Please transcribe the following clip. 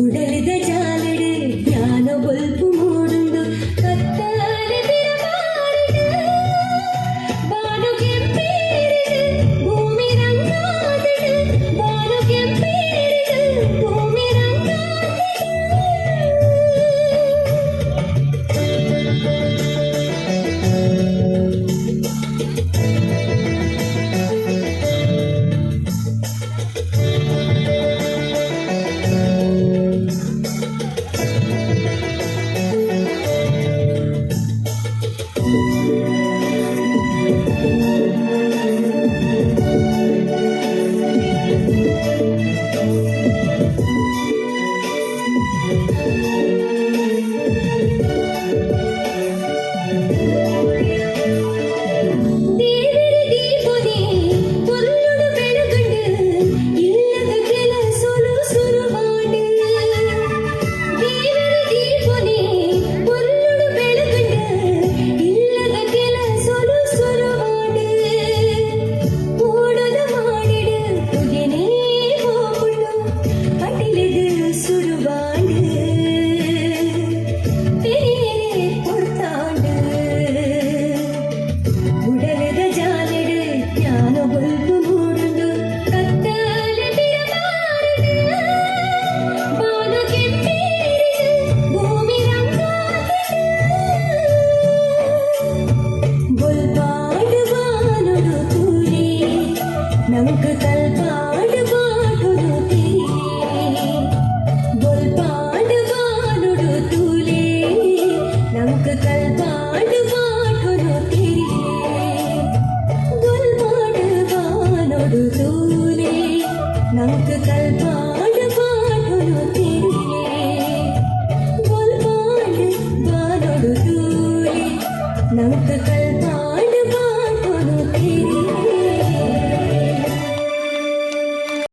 ಉಡಲಿದ ಜಾಲಡು ಜ್ಞಾನ ಬಲ್ಪು ಮೂಡುಂಡು ಕತ್ತಲೆ ಬಿರಮಾರಿಡು ಬಾನು ಕೆಂಪೇರಿಡು ಭೂಮಿ ರಂಗಾದಿಡು ಬಾನು ಕೆಂಪೇರಿಡು ಭೂಮಿ നമുക്ക് കൽപ്പാട് പാടുന്നു ബോൽപാട് വാനൊടു തൂലേ നമുക്ക് കൽപ്പാട് പാടുന്നു ബോൽപാട് വാനൊടു തൂലേ നമുക്ക് കൽപ്പാട് പാടുന്നു ബോൽപാട് വാനൊടു തൂലേ നമുക്ക്